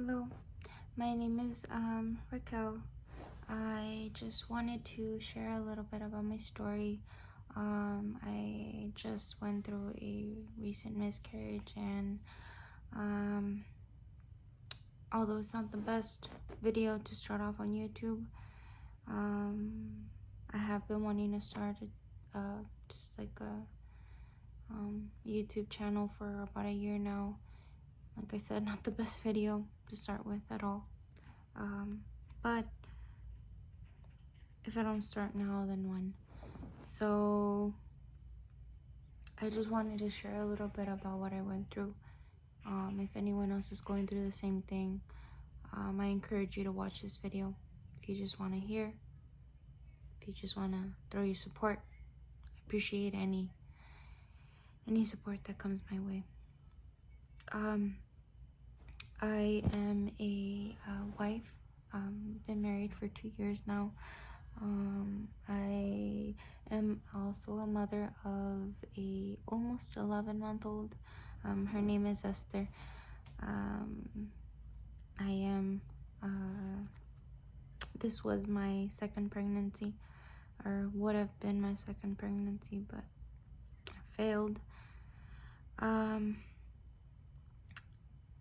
Hello, my name is Raquel. I just wanted to share a little bit about my story. I just went through a recent miscarriage, and although it's not the best video to start off on YouTube, I have been wanting to start just like a YouTube channel for about a year now. Like I said, not the best video to start with at all. But if I don't start now, then when? So I just wanted to share a little bit about what I went through. If anyone else is going through the same thing, I encourage you to watch this video. If you just want to hear, if you just want to throw your support, I appreciate any support that comes my way. I am a wife. Been married for 2 years now. I am also a mother of a almost 11-month-old. Her name is Esther. This was my second pregnancy, or would have been my second pregnancy, but failed.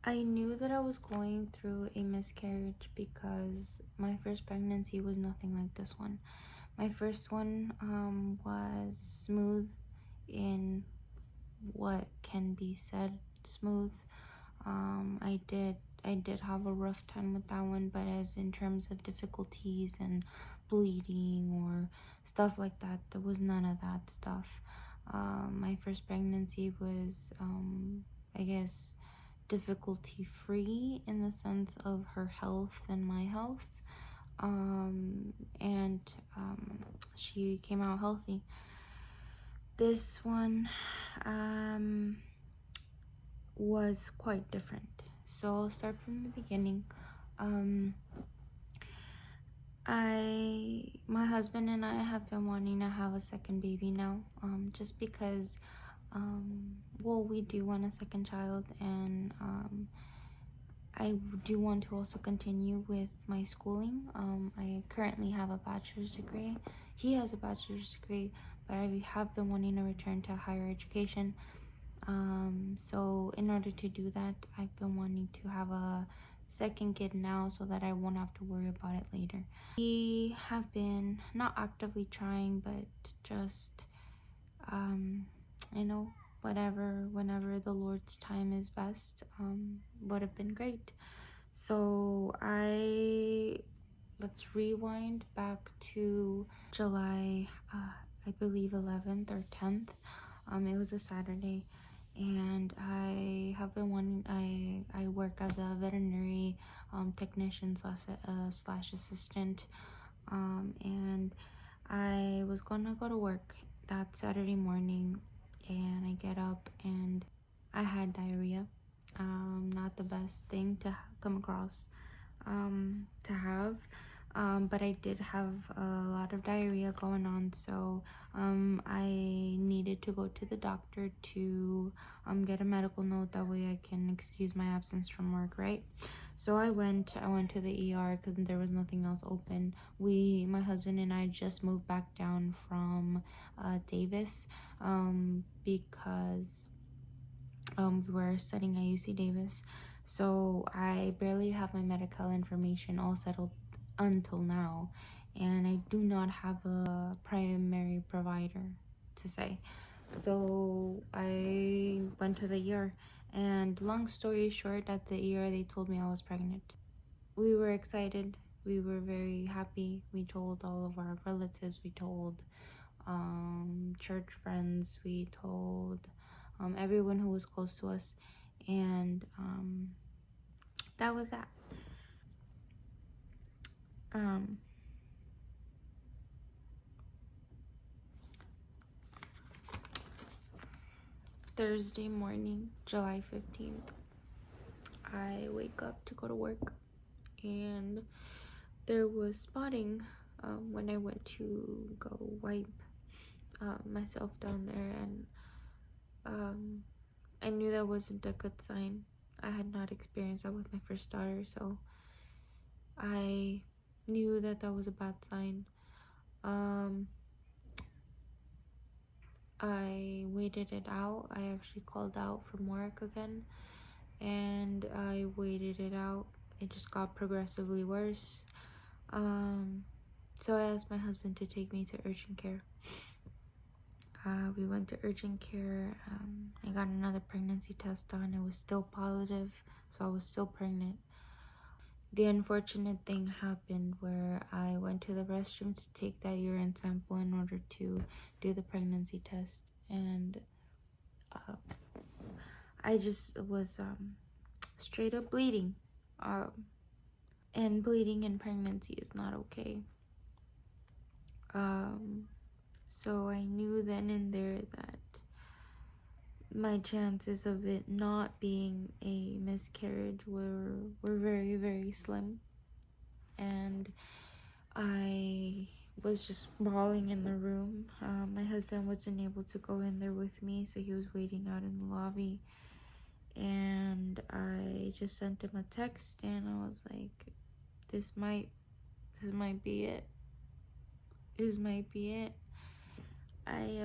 I knew that I was going through a miscarriage because my first pregnancy was nothing like this one. My first one was smooth in what can be said smooth. I did have a rough time with that one, but as in terms of difficulties and bleeding or stuff like that, there was none of that stuff. My first pregnancy was I guess difficulty free in the sense of her health and my health, and she came out healthy. This one was quite different, so I'll start from the beginning. My husband and I have been wanting to have a second baby now, just because well, we do want a second child, and I do want to also continue with my schooling. I currently have a bachelor's degree. He has a bachelor's degree, but I have been wanting to return to higher education. So in order to do that, I've been wanting to have a second kid now so that I won't have to worry about it later. We have been not actively trying, but just whenever the Lord's time is best, would have been great. So let's rewind back to July, I believe 11th or 10th. It was a Saturday, and I have been wanting, I work as a veterinary technician slash assistant, and I was gonna go to work that Saturday morning, and I get up and I had diarrhea. Not the best thing to come across to have, but I did have a lot of diarrhea going on, so I needed to go to the doctor to get a medical note. That way I can excuse my absence from work, right? So I went to the ER because there was nothing else open. My husband and I just moved back down from Davis, because we were studying at UC Davis. So I barely have my medical information all settled until now, and I do not have a primary provider to say. So I went to the ER, and long story short, at the ER they told me I was pregnant. We were excited, we were very happy. We told all of our relatives, we told church friends, we told everyone who was close to us, and that was that. Thursday morning, July 15th, I wake up to go to work, and there was spotting when I went to go wipe myself down there, and I knew that wasn't a good sign. I had not experienced that with my first daughter, so I knew that that was a bad sign. I waited it out. I actually called out from work again, and I waited it out. It just got progressively worse. So I asked my husband to take me to urgent care. We went to urgent care. I got another pregnancy test done. It was still positive, so I was still pregnant. The unfortunate thing happened where I went to the restroom to take that urine sample in order to do the pregnancy test, and I just was straight up bleeding. And bleeding in pregnancy is not okay. So I knew then and there that my chances of it not being a miscarriage were very, very slim. And I was just bawling in the room. My husband wasn't able to go in there with me, so he was waiting out in the lobby. And I just sent him a text, and I was like, this might be it. This might be it. I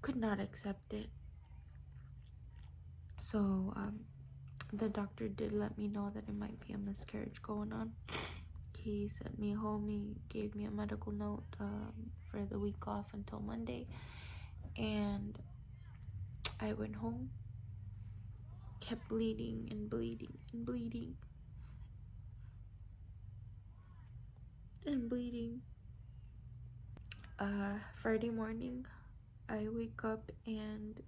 could not accept it. So the doctor did let me know that it might be a miscarriage going on. He sent me home. He gave me a medical note for the week off until Monday, and I went home, kept bleeding and bleeding and bleeding and bleeding. Friday morning, I wake up and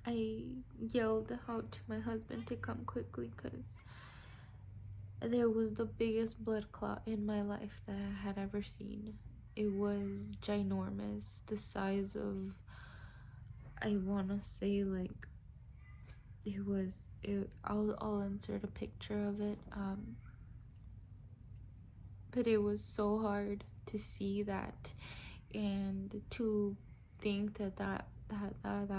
I yelled out to my husband to come quickly because there was the biggest blood clot in my life that I had ever seen. It was ginormous, the size of, I want to say, like, I'll insert a picture of it. But it was so hard to see that and to think that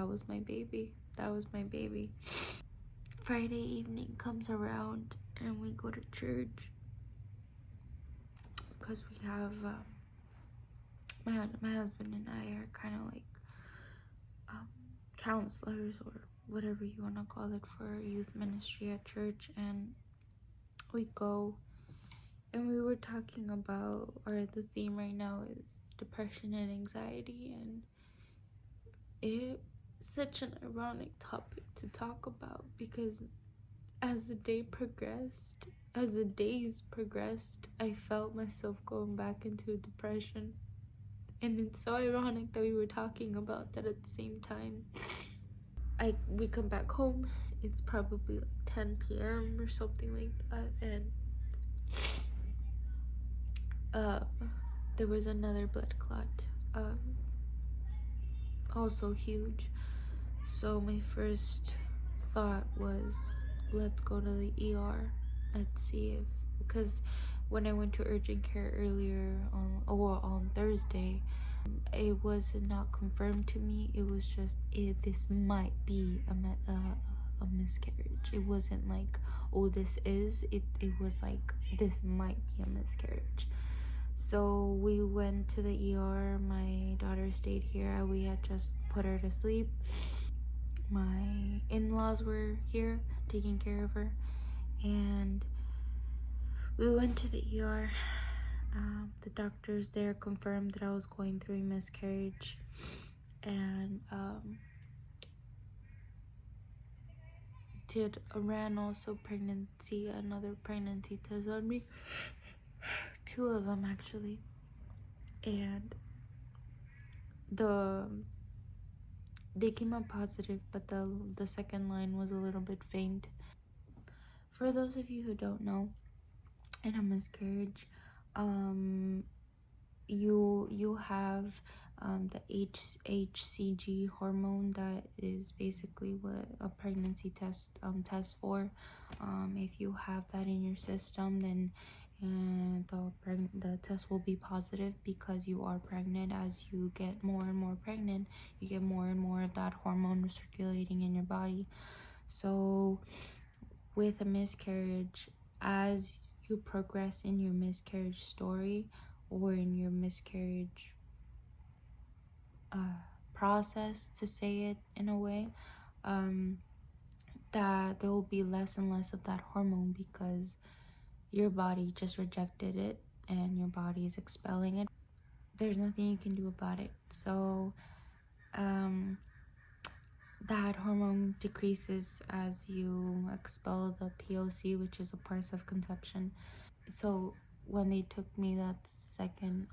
was my baby. That was my baby. Friday evening comes around and we go to church because we have my husband and I are kind of like counselors or whatever you want to call it for youth ministry at church, and we go and we were talking about, or the theme right now is depression and anxiety, and it's such an ironic topic to talk about because as the days progressed, I felt myself going back into depression. And it's so ironic that we were talking about that at the same time. We come back home, it's probably like 10 p.m. or something like that, and there was another blood clot, also huge. So my first thought was, let's go to the ER. Let's see if, because when I went to urgent care earlier on Thursday, it was not confirmed to me. It was just, this might be a miscarriage. It wasn't like, oh, this is it. It was like, this might be a miscarriage. So we went to the ER. My daughter stayed here. We had just put her to sleep. My in-laws were here taking care of her, and we went to the ER. The doctors there confirmed that I was going through a miscarriage, and ran also another pregnancy test on me, 2 of them actually, and they came up positive, but the second line was a little bit faint. For those of you who don't know, in a miscarriage, you have the HCG hormone that is basically what a pregnancy test tests for. If you have that in your system, then the test will be positive because you are pregnant. As you get more and more pregnant, you get more and more of that hormone circulating in your body. So with a miscarriage, as you progress in your miscarriage story or in your miscarriage process, to say it in a way, that there will be less and less of that hormone because your body just rejected it and your body is expelling it. There's nothing you can do about it. So that hormone decreases as you expel the POC, which is a parts of conception. So when they took me that second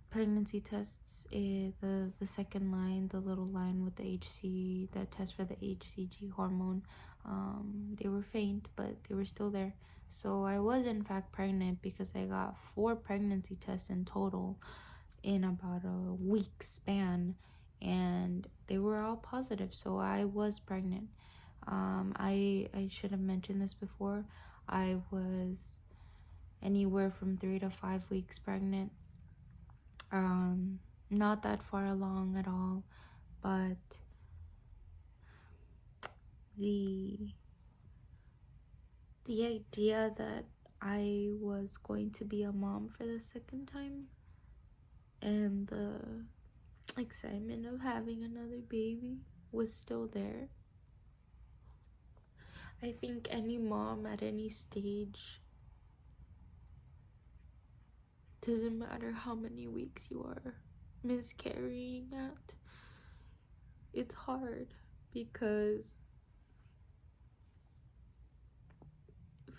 pregnancy tests, the second line, the little line with the HC, the test for the HCG hormone, they were faint, but they were still there. So I was in fact pregnant because I got 4 pregnancy tests in total in about a week span, and they were all positive. So I was pregnant. I should have mentioned this before. I was anywhere from 3 to 5 weeks pregnant. Not that far along at all, but the idea that I was going to be a mom for the second time and the excitement of having another baby was still there. I think any mom at any stage, doesn't matter how many weeks you are miscarrying at, it's hard because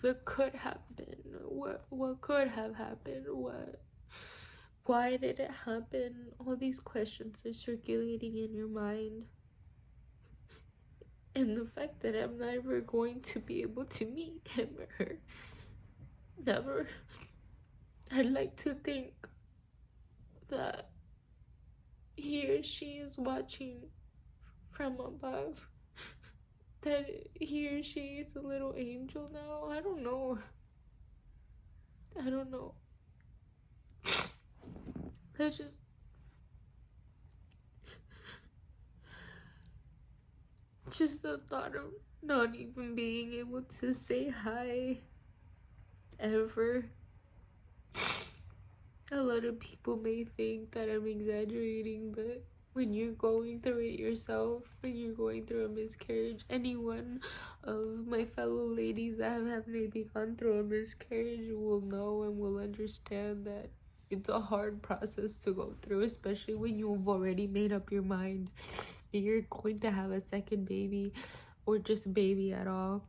there could have been, what could have happened, why did it happen? All these questions are circulating in your mind. And the fact that I'm never going to be able to meet him or her, never. I'd like to think that he or she is watching from above, that he or she is a little angel now. I don't know. I just the thought of not even being able to say hi ever. A lot of people may think that I'm exaggerating, but when you're going through it yourself, when you're going through a miscarriage, any one of my fellow ladies that have maybe gone through a miscarriage will know and will understand that it's a hard process to go through, especially when you've already made up your mind that you're going to have a second baby or just a baby at all,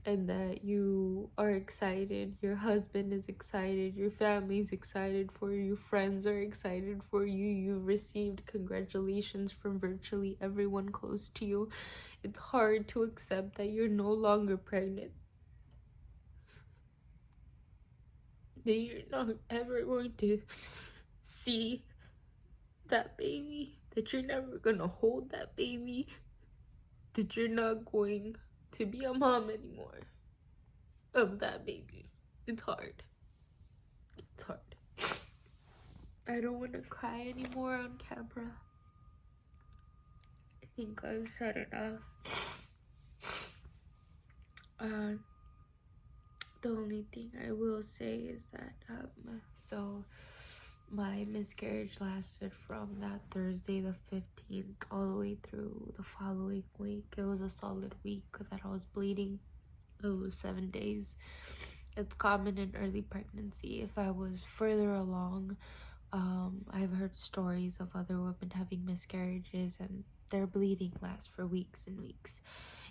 and that you are excited, your husband is excited, your family's excited for you, friends are excited for you, you've received congratulations from virtually everyone close to you. It's hard to accept that you're no longer pregnant, that you're not ever going to see that baby, that you're never gonna hold that baby, that you're not going to be a mom anymore of that baby. It's hard. It's hard. I don't want to cry anymore on camera. I think I've said enough. The only thing I will say is that so my miscarriage lasted from that Thursday the 15th all the way through the following week. It was a solid week that I was bleeding. It was 7 days. It's common in early pregnancy. If I was further along, I've heard stories of other women having miscarriages and their bleeding lasts for weeks and weeks.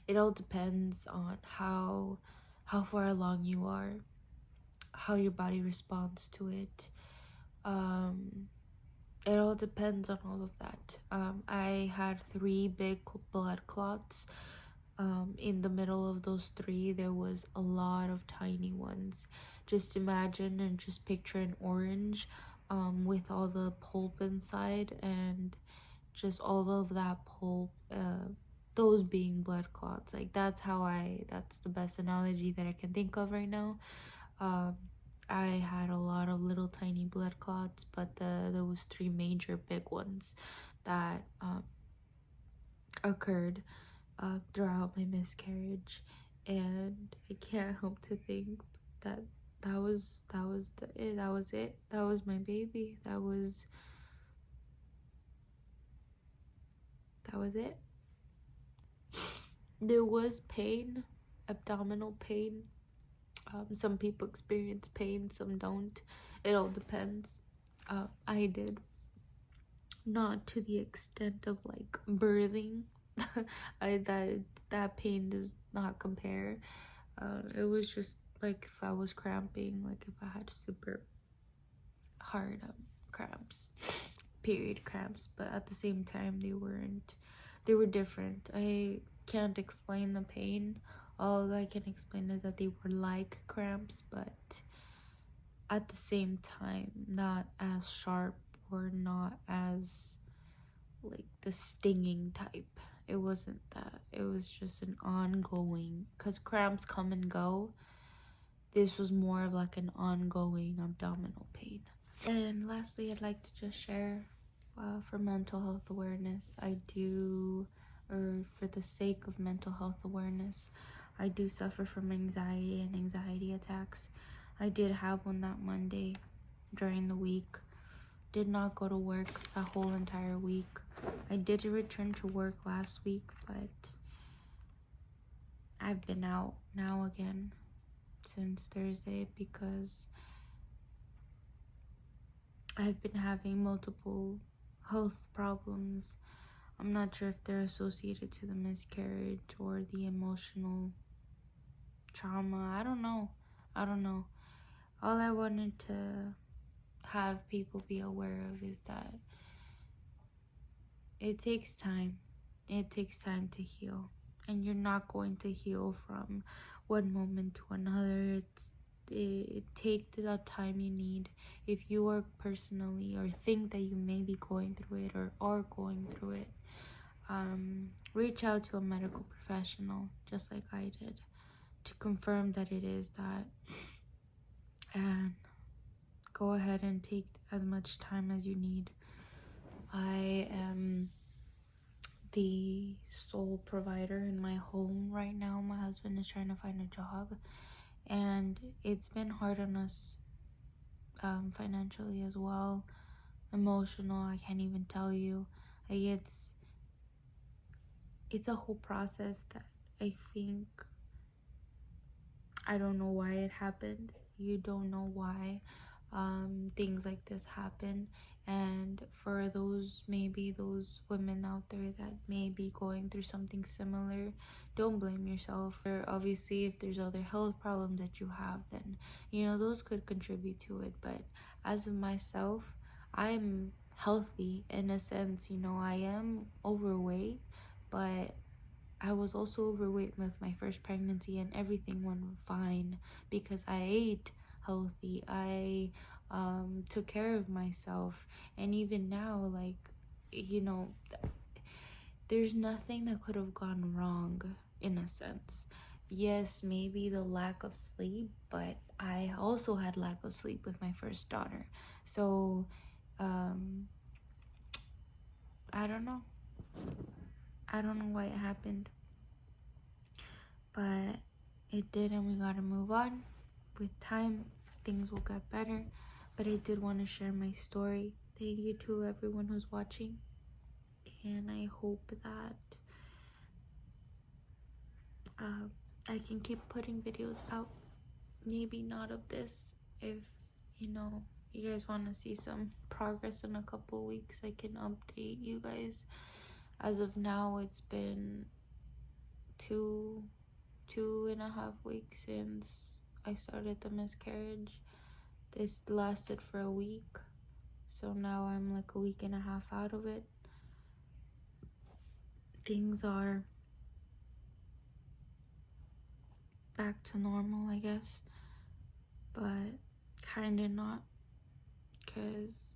It all depends on how far along you are, how your body responds to it. It all depends on all of that. I had 3 big blood clots. In the middle of those 3, there was a lot of tiny ones. Just imagine and just picture an orange with all the pulp inside, and just all of that pulp, those being blood clots. Like that's the best analogy that I can think of right now. I had a lot of little tiny blood clots, but there was 3 major big ones that occurred throughout my miscarriage, and I can't help to think that that was it. That was my baby. That was it. There was pain, abdominal pain. Some people experience pain, some don't. It all depends. I did, not to the extent of like birthing. That pain does not compare. It was just like if I was cramping, like if I had super hard cramps, period cramps, but at the same time they were different. I can't explain the pain. All I can explain is that they were like cramps, but at the same time not as sharp or not as like the stinging type. It wasn't that. It was just an ongoing, because cramps come and go. This was more of like an ongoing abdominal pain. And lastly, I'd like to just share, for mental health awareness, for the sake of mental health awareness, I do suffer from anxiety and anxiety attacks. I did have one that Monday during the week. Did not go to work a whole entire week. I did return to work last week, but I've been out now again since Thursday because I've been having multiple health problems. I'm not sure if they're associated to the miscarriage or the emotional trauma. I don't know. All I wanted to have people be aware of is that it takes time. It takes time to heal. And you're not going to heal from one moment to another. It take the time you need. If you are personally or think that you may be going through it or are going through it, reach out to a medical professional just like I did to confirm that it is that, and go ahead and take as much time as you need. I am the sole provider in my home right now. My husband is trying to find a job, and it's been hard on us, financially as well, emotional. I can't even tell you. Like it's a whole process that I think, I don't know why it happened. You don't know why things like this happen. And for those women out there that may be going through something similar, don't blame yourself. Or obviously, if there's other health problems that you have, then those could contribute to it. But as of myself, I'm healthy in a sense. I am overweight, but I was also overweight with my first pregnancy, and everything went fine because I ate healthy. I took care of myself, and even now, like, there's nothing that could have gone wrong in a sense. Yes, maybe the lack of sleep, but I also had lack of sleep with my first daughter. So, I don't know. I don't know why it happened, but it did, and we gotta move on. With time, things will get better, but I did want to share my story. Thank you to everyone who's watching, and I hope that I can keep putting videos out. Maybe not of this. If you guys want to see some progress in a couple weeks, I can update you guys. As of now, it's been 2.5 weeks since I started the miscarriage. This lasted for a week, so now I'm like a week and a half out of it. Things are back to normal, I guess, but kinda not, because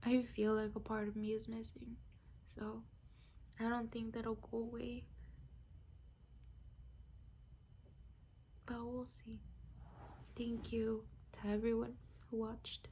I feel like a part of me is missing. So I don't think that'll go away, but we'll see. Thank you to everyone who watched.